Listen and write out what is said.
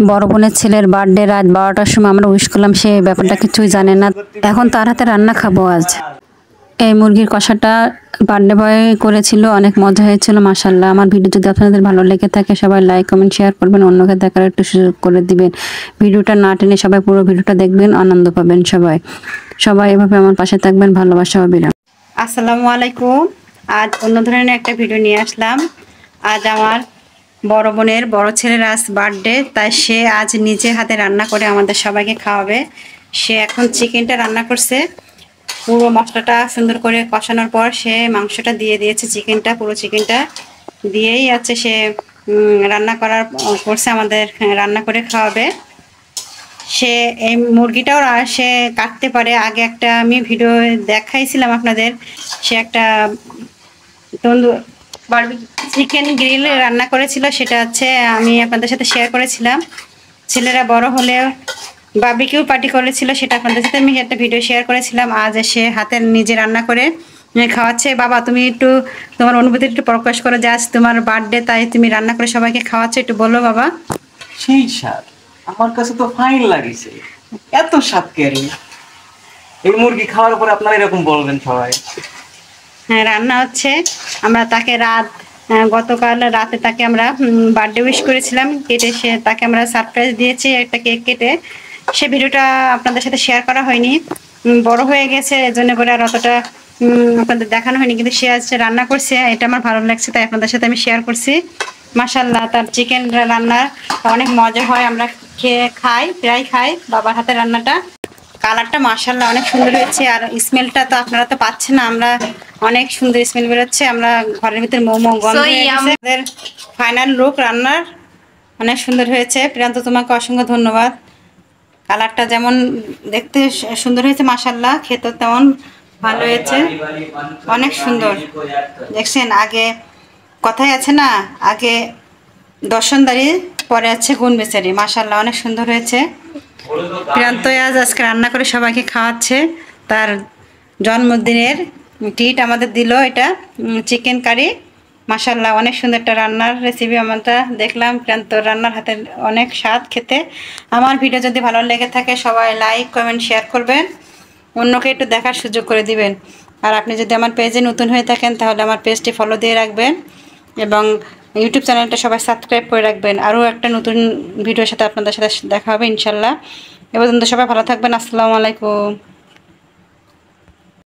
বড় বোনের ছেলের বার্থডে রাত 12টার সময় আমরা উইশ করলাম, সে ব্যাপারটা কিছুই জানে না। এখন তার হাতে রান্না খাবো আজ। এই মুরগির কষাটা বার্থডে বয় করেছিল, অনেক মজা হয়েছিল মাশাআল্লাহ। আমার ভিডিও যদি আপনাদের ভালো লেগে থাকে সবাই লাইক কমেন্ট শেয়ার করবেন, অন্যকে দেখার একটু সুযোগ করে দিবেন। ভিডিওটা না টেনে সবাই পুরো ভিডিওটা দেখবেন, আনন্দ পাবেন সবাই। সবাই এভাবে আমার পাশে থাকবেন, ভালোবাসা ও বিরাম। আসসালামু আলাইকুম। আজ অন্য ধরনের একটা ভিডিও নিয়ে আসলাম। আজ আমার বড় বোনের বড় ছেলের আজ বার্থডে, তাই সে আজ নিজে হাতে রান্না করে আমাদের সবাইকে খাওয়াবে। সে এখন চিকেনটা রান্না করছে, পুরো মশলাটা সুন্দর করে কষানোর পর সে মাংসটা দিয়ে দিয়েছে। চিকেনটা পুরো চিকেনটা দিয়েই আছে সে রান্না করছে, আমাদের রান্না করে খাওয়াবে। সে এই মুরগিটাও সে কাটতে পারে। আগে একটা আমি ভিডিও দেখাইছিলাম আপনাদের, সে একটা তন্দুর চিকেন গ্রিল রান্না করেছিল, সেটা হচ্ছে আমি আপনাদের সাথে শেয়ার করেছিলাম। ছেলেরা বড় হলে বারবিকিউ পার্টি করেছিল, সেটা আপনাদের সাথে আমি একটা ভিডিও শেয়ার করেছিলাম। আজ এসে হাতের নিজে রান্না করে খাওয়াচ্ছে। বাবা, তুমি একটু তোমার অনুভূতি একটু প্রকাশ করো, যে আজ তোমার বার্থডে, তাই তুমি রান্না করে সবাইকে খাওয়াচ্ছ, একটু বলো বাবা। সেই স্বাদ আমার কাছে তো ফাইন লাগিছে। এত স্বাদ কেন এই মুরগি খাওয়ার পরে আপনারা এরকম বলবেন সবাই? হ্যাঁ, রান্না হচ্ছে। আমরা তাকে গতকাল রাতে তাকে আমরা বার্থডে উইশ করেছিলাম, কেটে সে তাকে আমরা সারপ্রাইজ দিয়েছি একটা কেক কেটে। সে ভিডিওটা আপনাদের সাথে শেয়ার করা হয়নি, বড় হয়ে গেছে এজন্য করে আর অতটা আপনাদের দেখানো হয়নি। কিন্তু সে আজ রান্না করছে, এটা আমার ভালো লাগছে, তাই আপনাদের সাথে আমি শেয়ার করছি। মাশাআল্লাহ, তার চিকেন রান্না অনেক মজা হয়, আমরা প্রায় খাই বাবার হাতের রান্নাটা। কালারটা মাশাআল্লাহ অনেক সুন্দর হয়েছে, আর স্মেলটা তো আপনারা তো পাচ্ছেন না, আমরা অনেক সুন্দর স্মেল বেরোচ্ছে। আমরা ঘরের ভিতরে মোমো গন্ধ আমাদের ফাইনাল লুক রান্নার অনেক সুন্দর হয়েছে। প্রিয়ান্ত, তোমাকে অসংখ্য ধন্যবাদ। কালারটা যেমন দেখতে সুন্দর হয়েছে মাশাআল্লাহ, খেতে তেমন ভালো হয়েছে, অনেক সুন্দর। দেখছেন, আগে কথাই আছে না, আগে দর্শনদারি পরে আছে গুণ বেচারি। মাশাআল্লাহ অনেক সুন্দর হয়েছে। প্রিয়ান্ত আজকে রান্না করে সবাইকে খাওয়াচ্ছে, তার জন্মদিনের ট্রিট আমাদের দিল। এটা চিকেন কারি, মাশাআল্লাহ অনেক সুন্দর একটা রান্নার রেসিপি আমরা দেখলাম। প্রিয়ান্ত রান্নার হাতে অনেক স্বাদ খেতে। আমার ভিডিও যদি ভালো লেগে থাকে সবাই লাইক কমেন্ট শেয়ার করবেন, অন্যকে একটু দেখার সুযোগ করে দিবেন। আর আপনি যদি আমার পেজে নতুন হয়ে থাকেন তাহলে আমার পেজটি ফলো দিয়ে রাখবেন, এবং ইউটিউব চ্যানেলটা সবাই সাবস্ক্রাইব করে রাখবেন। আরও একটা নতুন ভিডিওর সাথে আপনাদের সাথে দেখা হবে ইনশাল্লাহ। এ পর্যন্ত সবাই ভালো থাকবেন। আসসালামু আলাইকুম।